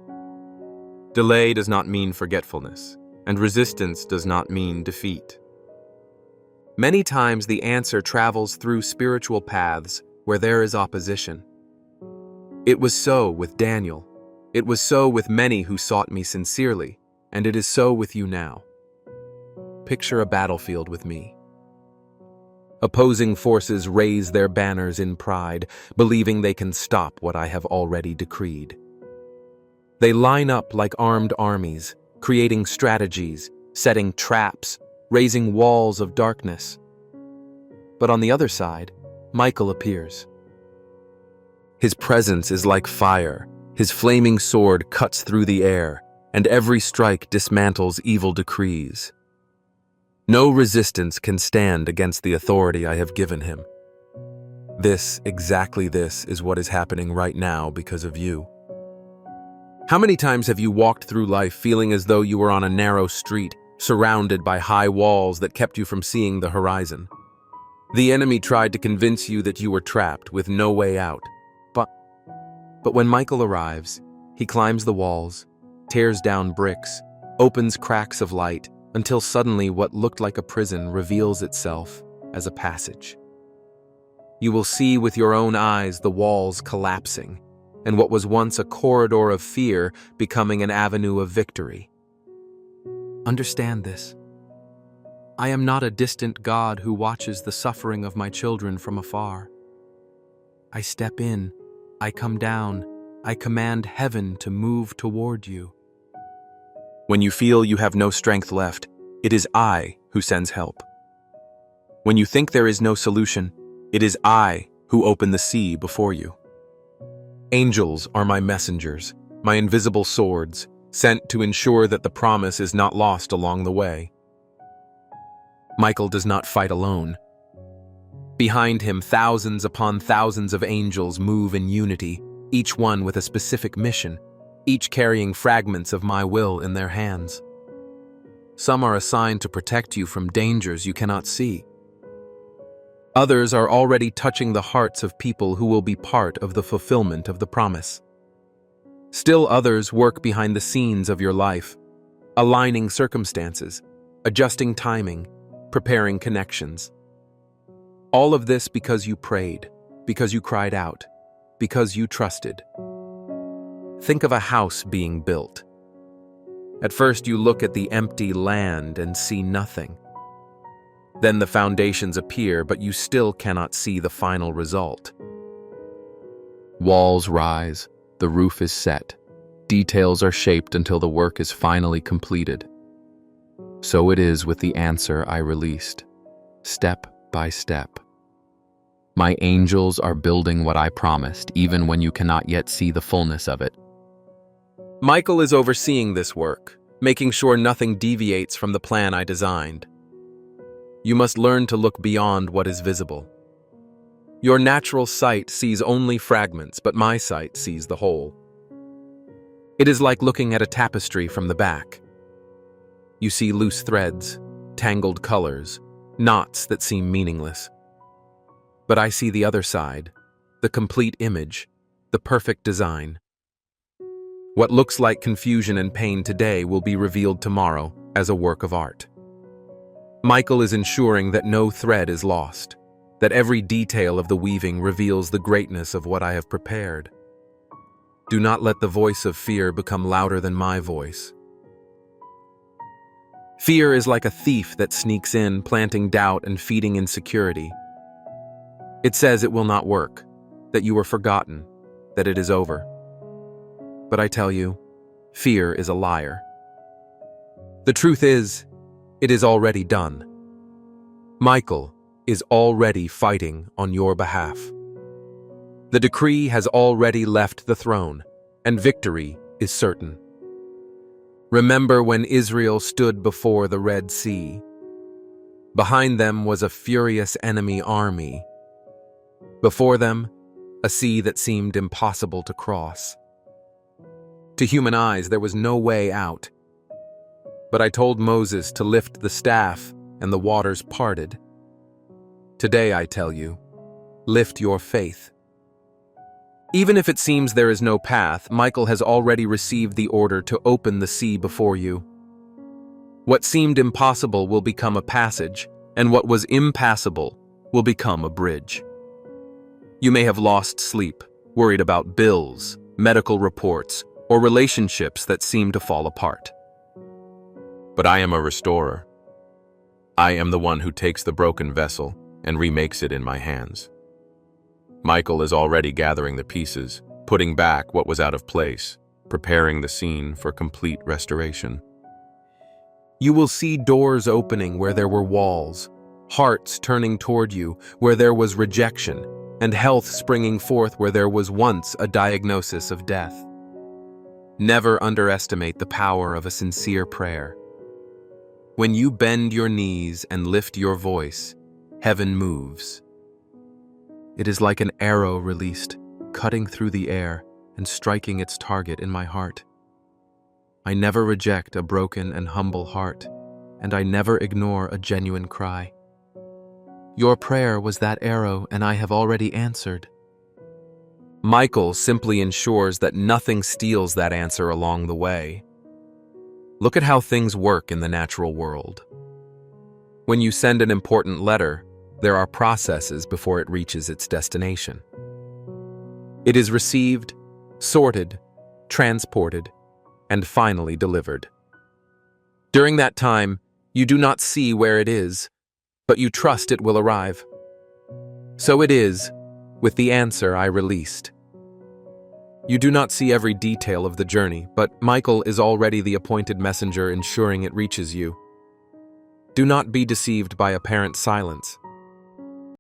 Delay does not mean forgetfulness, and resistance does not mean defeat. Many times the answer travels through spiritual paths where there is opposition. It was so with Daniel. It was so with many who sought me sincerely, and it is so with you now. Picture a battlefield with me. Opposing forces raise their banners in pride, believing they can stop what I have already decreed. They line up like armed armies, creating strategies, setting traps, raising walls of darkness. But on the other side, Michael appears. His presence is like fire. His flaming sword cuts through the air, and every strike dismantles evil decrees. No resistance can stand against the authority I have given him. Exactly this, is what is happening right now because of you. How many times have you walked through life feeling as though you were on a narrow street, surrounded by high walls that kept you from seeing the horizon? The enemy tried to convince you that you were trapped with no way out. But when Michael arrives, he climbs the walls, tears down bricks, opens cracks of light, until suddenly what looked like a prison reveals itself as a passage. You will see with your own eyes the walls collapsing, and what was once a corridor of fear becoming an avenue of victory. Understand this. I am not a distant God who watches the suffering of my children from afar. I step in, I come down, I command heaven to move toward you. When you feel you have no strength left, it is I who sends help. When you think there is no solution, it is I who open the sea before you. Angels are my messengers, my invisible swords, sent to ensure that the promise is not lost along the way. Michael does not fight alone. Behind him, thousands upon thousands of angels move in unity, each one with a specific mission, each carrying fragments of my will in their hands. Some are assigned to protect you from dangers you cannot see. Others are already touching the hearts of people who will be part of the fulfillment of the promise. Still others work behind the scenes of your life, aligning circumstances, adjusting timing, preparing connections. All of this because you prayed, because you cried out, because you trusted. Think of a house being built. At first you look at the empty land and see nothing. Then the foundations appear, but you still cannot see the final result. Walls rise, the roof is set, details are shaped until the work is finally completed. So it is with the answer I released, step by step. My angels are building what I promised, even when you cannot yet see the fullness of it. Michael is overseeing this work, making sure nothing deviates from the plan I designed. You must learn to look beyond what is visible. Your natural sight sees only fragments, but my sight sees the whole. It is like looking at a tapestry from the back. You see loose threads, tangled colors, knots that seem meaningless. But I see the other side, the complete image, the perfect design. What looks like confusion and pain today will be revealed tomorrow as a work of art. Michael is ensuring that no thread is lost, that every detail of the weaving reveals the greatness of what I have prepared. Do not let the voice of fear become louder than my voice. Fear is like a thief that sneaks in, planting doubt and feeding insecurity. It says it will not work, that you are forgotten, that it is over. But I tell you, fear is a liar. The truth is, it is already done. Michael is already fighting on your behalf. The decree has already left the throne, and victory is certain. Remember when Israel stood before the Red Sea. Behind them was a furious enemy army. Before them, a sea that seemed impossible to cross. To human eyes, there was no way out. But I told Moses to lift the staff, and the waters parted. Today I tell you, lift your faith. Even if it seems there is no path, Michael has already received the order to open the sea before you. What seemed impossible will become a passage, and what was impassable will become a bridge. You may have lost sleep, worried about bills, medical reports, or relationships that seem to fall apart. But I am a restorer. I am the one who takes the broken vessel and remakes it in my hands. Michael is already gathering the pieces, putting back what was out of place, preparing the scene for complete restoration. You will see doors opening where there were walls, hearts turning toward you where there was rejection, and health springing forth where there was once a diagnosis of death. Never underestimate the power of a sincere prayer. When you bend your knees and lift your voice, heaven moves. It is like an arrow released, cutting through the air and striking its target in my heart. I never reject a broken and humble heart, and I never ignore a genuine cry. Your prayer was that arrow, and I have already answered. Michael simply ensures that nothing steals that answer along the way. Look at how things work in the natural world. When you send an important letter, there are processes before it reaches its destination. It is received, sorted, transported, and finally delivered. During that time, you do not see where it is, but you trust it will arrive. So it is with the answer I released. You do not see every detail of the journey, but Michael is already the appointed messenger ensuring it reaches you. Do not be deceived by apparent silence.